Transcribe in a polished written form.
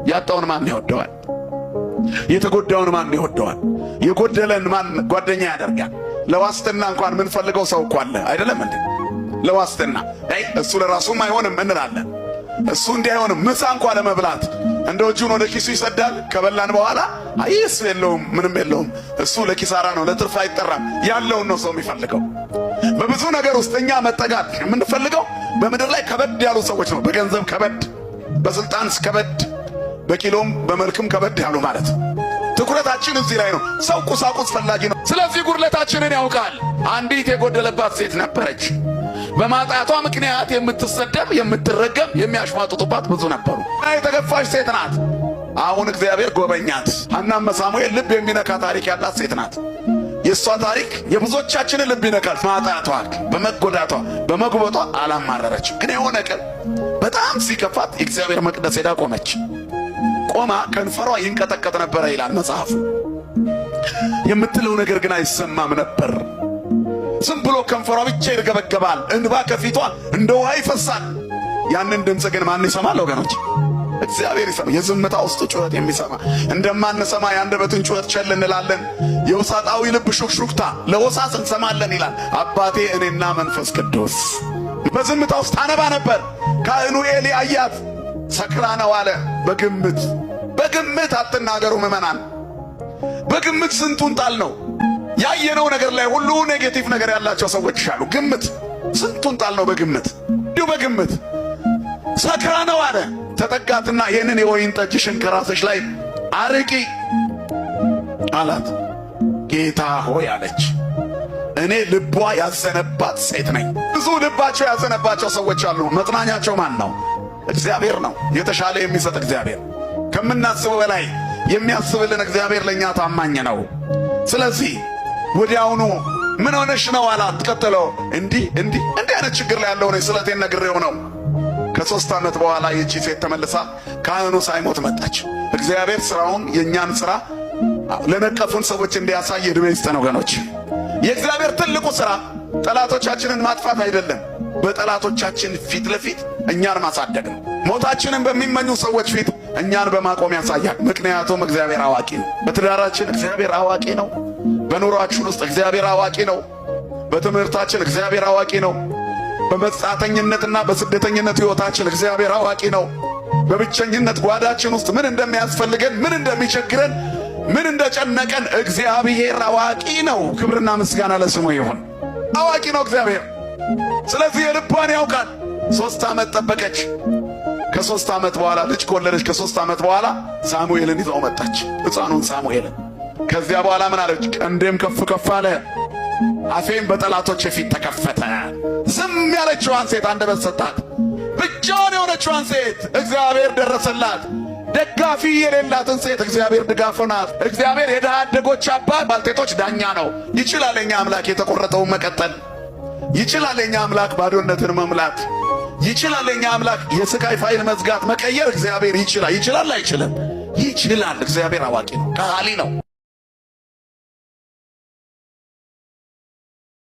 ያጣውን ማን ይወደዋል? የተጎዳውን ማን ይወደዋል? የጎደለን ማን ጓደኛ ያደርጋል? ለዋስትና እንኳን ምን ፈልገው ሰው እኮ አለ አይደለም እንዴ? ለዋስትና እሱ ለራሱም አይሆንም እንላለን። እሱ እንዲህ አይሆንም ምሳ እንኳን ለመብላት እንደው እጁን ወደ ኪሱ ይሰዳል። ከበላን በኋላ አይስ የለውም ምንም የለውም። እሱ ለኪሳራ ነው፣ ለትርፍ አይጠራም። ያለውን ነው ሰው የሚፈልገው። በብዙ ነገር ውስጥ እኛ መጠጋት የምንፈልገው በምድር ላይ ከበድ ያሉ ሰዎች ነው። በገንዘብ ከበድ፣ በስልጣን ከበድ፣ በኪሎም በመልክም ከበድ ያሉ ማለት። ትኩረታችን እዚህ ላይ ነው። ሰው ቁሳቁስ ፈላጊ ነው። ስለዚህ ጉድለታችንን ያውቃል። አንዲት የጎደለባት ሴት ነበረች። በማጣቷ ምክንያት የምትሰደብ፣ የምትረገም፣ የሚያሽሟጥጡባት ብዙ ነበሩ። የተገፋች ሴት ናት። አሁን እግዚአብሔር ጎበኛት። ሐናም ሳሙኤል ልብ የሚነካ ታሪክ ያላት ሴት ናት። የእሷ ታሪክ የብዙዎቻችንን ልብ ይነካል። ማጣቷ፣ በመጎዳቷ፣ በመጉበቷ አላማረረችም። ግን የሆነ ቀን በጣም ሲከፋት የእግዚአብሔር መቅደስ ሄዳ ቆመች። ቆማ ከንፈሯ ይንቀጠቀጥ ነበረ ይላል መጽሐፉ። የምትለው ነገር ግን አይሰማም ነበር። ዝም ብሎ ከንፈሯ ብቻ ይርገበገባል። እንባ ከፊቷ እንደ ውሃ ይፈሳል። ያንን ድምፅ ግን ማን ይሰማል ወገኖች? እግዚአብሔር ይሰማ። የዝምታ ውስጥ ጩኸት የሚሰማ እንደማንሰማ የአንደበትን ጩኸት ቸል እንላለን። የውሳጣዊ ልብ ሹክሹክታ ለወሳስ እንሰማለን ይላል አባቴ እኔና መንፈስ ቅዱስ። በዝምታ ውስጥ አነባ ነበር። ካህኑ ኤሊ አያት። ሰክራ ነው አለ። በግምት አትናገሩ ምዕመናን። በግምት ስንቱን ጣል ነው ያየነው ነገር ላይ ሁሉ ኔጌቲቭ ነገር ያላቸው ሰዎች አሉ። ግምት ስንቱን ጣል ነው በግምት እንዲሁ በግምት ሰክራ ነው አለ። ተጠጋትና ይህንን የወይን ጠጅሽን ከራስሽ ላይ አርቂ አላት። ጌታ ሆይ አለች፣ እኔ ልቧ ያዘነባት ሴት ነኝ። ብዙ ልባቸው ያዘነባቸው ሰዎች አሉ። መጽናኛቸው ማን ነው? እግዚአብሔር ነው። የተሻለ የሚሰጥ እግዚአብሔር፣ ከምናስበው በላይ የሚያስብልን እግዚአብሔር ለእኛ ታማኝ ነው። ስለዚህ ወዲያውኑ ምን ሆነሽ ነው አላት። ቀጥለው እንዲህ አይነት ችግር ላይ ያለው ነው ስለቴን ነግሬው ነው። ከ3 ዓመት በኋላ ይህች ሴት ተመልሳ ካህኑ ሳይሞት መጣች። እግዚአብሔር ስራውን የእኛን ስራ ለነቀፉን ሰዎች እንዲያሳይ ዕድሜ ይስጠን ወገኖች። የእግዚአብሔር ትልቁ ስራ ጠላቶቻችንን ማጥፋት አይደለም፣ በጠላቶቻችን ፊት ለፊት እኛን ማሳደግ ነው። ሞታችንን በሚመኙ ሰዎች ፊት እኛን በማቆም ያሳያል። ምክንያቱም እግዚአብሔር አዋቂ ነው። በትዳራችን እግዚአብሔር አዋቂ ነው። በኑሯችን ውስጥ እግዚአብሔር አዋቂ ነው። በትምህርታችን እግዚአብሔር አዋቂ ነው። በመጻተኝነትና በስደተኝነት ሕይወታችን እግዚአብሔር አዋቂ ነው። በብቸኝነት ጓዳችን ውስጥ ምን እንደሚያስፈልገን፣ ምን እንደሚቸግረን፣ ምን እንደጨነቀን እግዚአብሔር አዋቂ ነው። ክብርና ምስጋና ለስሙ ይሁን። አዋቂ ነው እግዚአብሔር። ስለዚህ የልቧን ያውቃል። 3 ዓመት ጠበቀች። ከ3 ዓመት በኋላ ልጅ ከወለደች ከ3 ዓመት በኋላ ሳሙኤልን ይዘው መጣች፣ ሕፃኑን ሳሙኤልን። ከዚያ በኋላ ምን አለች? ቀንዴም ከፍ ከፍ አለ፣ አፌም በጠላቶች ፊት ተከፈተ። ዝም ያለችዋን ሴት አንደበት ሰጣት። ብቻዋን የሆነችዋን ሴት እግዚአብሔር ደረሰላት። ደጋፊ የሌላትን ሴት እግዚአብሔር ድጋፍ ሆናት። እግዚአብሔር የድሃ አደጎች አባት፣ ባልቴቶች ዳኛ ነው። ይችላል የኛ አምላክ የተቆረጠውን መቀጠል። ይችላል የኛ አምላክ ባዶነትን መምላት። ይችላል የኛ አምላክ የስቃይ ፋይል መዝጋት መቀየር። እግዚአብሔር ይችላል። አይችልም? ይችላል። እግዚአብሔር አዋቂ ነው፣ ከሃሊ ነው።